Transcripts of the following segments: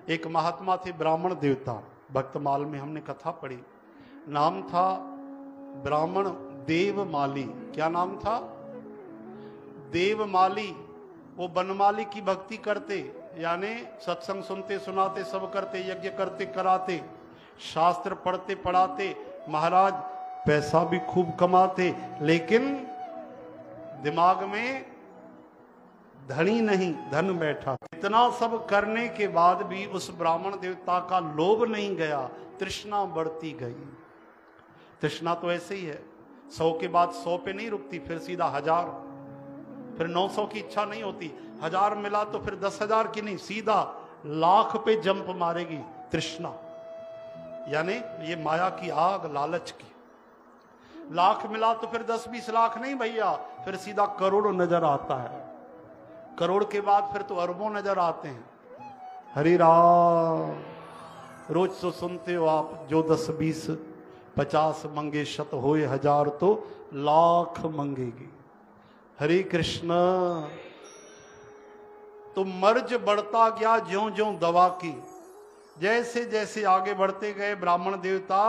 एक महात्मा थे ब्राह्मण देवता, भक्तमाल में हमने कथा पढ़ी, नाम था ब्राह्मण देवमाली। क्या नाम था? देवमाली। वो बनमाली की भक्ति करते, यानी सत्संग सुनते सुनाते सब करते, यज्ञ करते कराते, शास्त्र पढ़ते पढ़ाते, महाराज पैसा भी खूब कमाते, लेकिन दिमाग में धनी नहीं, धन बैठा। इतना सब करने के बाद भी उस ब्राह्मण देवता का लोभ नहीं गया, तृष्णा बढ़ती गई। तृष्णा तो ऐसे ही है, 100 के बाद 100 पे नहीं रुकती, फिर सीधा 1000, फिर 900 की इच्छा नहीं होती, 1000 मिला तो फिर 10,000 की नहीं, सीधा लाख पे जंप मारेगी तृष्णा। यानी ये माया की आग, लालच की। लाख मिला तो फिर 10-20 लाख नहीं भैया, फिर सीधा करोड़ नजर आता है। करोड़ के बाद फिर तो अरबों नजर आते हैं। हरि राम। रोज तो सुनते हो आप, जो 10-20 50 मंगे शत होए 1000 तो लाख मंगेगी। हरे कृष्ण। तो मर्ज बढ़ता गया ज्यों ज्यों दवा की। जैसे जैसे आगे बढ़ते गए ब्राह्मण देवता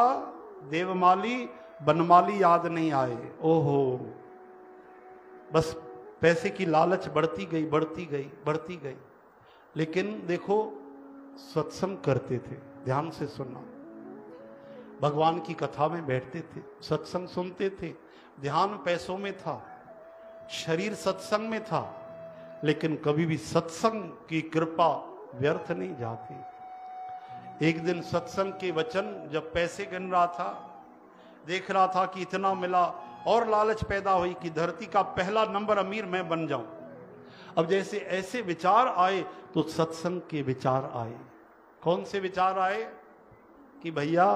देवमाली बनमाली याद नहीं आए। ओहो, बस पैसे की लालच बढ़ती गई बढ़ती गई बढ़ती गई। लेकिन देखो, सत्संग करते थे, ध्यान से सुनना, भगवान की कथा में बैठते थे, सत्संग सुनते थे, ध्यान पैसों में था, शरीर सत्संग में था, लेकिन कभी भी सत्संग की कृपा व्यर्थ नहीं जाती। एक दिन सत्संग के वचन जब पैसे गिन रहा था, देख रहा था कि इतना मिला, और लालच पैदा हुई कि धरती का पहला नंबर अमीर मैं बन जाऊं। अब जैसे ऐसे विचार आए तो सत्संग के विचार आए। कौन से विचार आए? कि भैया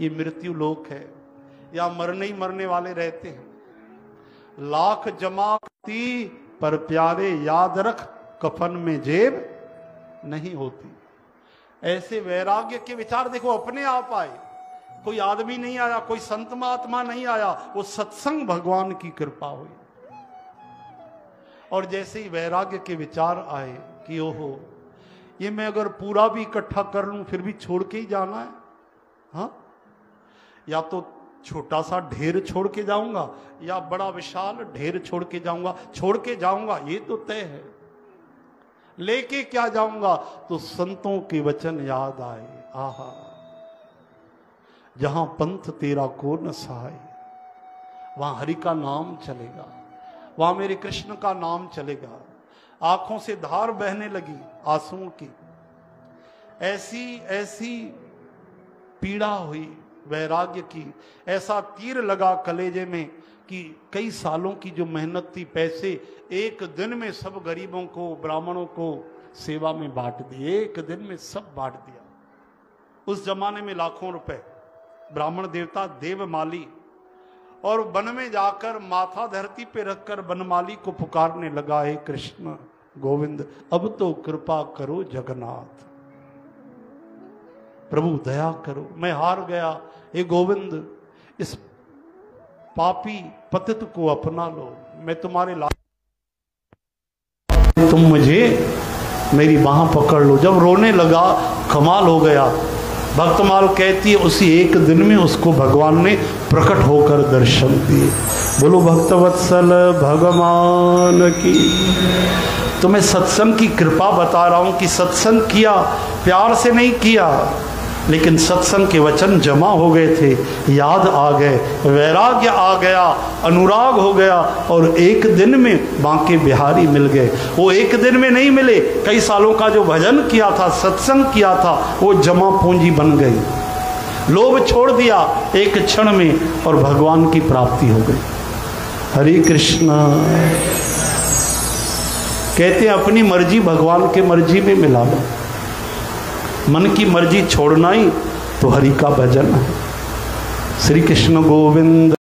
ये मृत्यु लोक है, या मरने ही मरने वाले रहते हैं, लाख जमा की पर प्यारे याद रख कफन में जेब नहीं होती। ऐसे वैराग्य के विचार देखो अपने आप आए। कोई आदमी नहीं आया, कोई संत महात्मा नहीं आया, वो सत्संग भगवान की कृपा हुई। और जैसे ही वैराग्य के विचार आए कि ओहो, ये मैं अगर पूरा भी इकट्ठा कर लूं फिर भी छोड़ के ही जाना है। हाँ, या तो छोटा सा ढेर छोड़ के जाऊंगा, या बड़ा विशाल ढेर छोड़ के जाऊंगा। छोड़ के जाऊंगा ये तो तय है, लेके क्या जाऊंगा? तो संतों के वचन याद आए। आहा, जहां पंथ तेरा को न सहाय, वहां हरि का नाम चलेगा, वहां मेरे कृष्ण का नाम चलेगा। आंखों से धार बहने लगी आंसुओं की। ऐसी ऐसी पीड़ा हुई वैराग्य की, ऐसा तीर लगा कलेजे में कि कई सालों की जो मेहनत थी, पैसे एक दिन में सब गरीबों को, ब्राह्मणों को सेवा में बांट दिए। एक दिन में सब बांट दिया। उस जमाने में लाखों रुपए। ब्राह्मण देवता देवमाली, और वन में जाकर माथा धरती पे रखकर बनमाली को पुकारने लगा, हे कृष्ण गोविंद, अब तो कृपा करो जगन्नाथ, प्रभु दया करो, मैं हार गया। हे गोविंद, इस पापी पतित को अपना लो, मैं तुम्हारे तुम मुझे मेरी बाह पकड़ लो। जब रोने लगा, कमाल हो गया। भक्तमाल कहती है उसी एक दिन में उसको भगवान ने प्रकट होकर दर्शन दिए। बोलो भक्तवत्सल भगवान की। तो मैं सत्संग की कृपा बता रहा हूं कि सत्संग किया, प्यार से नहीं किया, लेकिन सत्संग के वचन जमा हो गए थे, याद आ गए, वैराग्य आ गया, अनुराग हो गया, और एक दिन में बांके बिहारी मिल गए। वो एक दिन में नहीं मिले, कई सालों का जो भजन किया था, सत्संग किया था, वो जमा पूंजी बन गई। लोभ छोड़ दिया एक क्षण में और भगवान की प्राप्ति हो गई। हरे कृष्ण। कहते हैं अपनी मर्जी भगवान के मर्जी में मिला लो। मन की मर्जी छोड़ना ही तो हरि का भजन है। श्री कृष्ण गोविंद।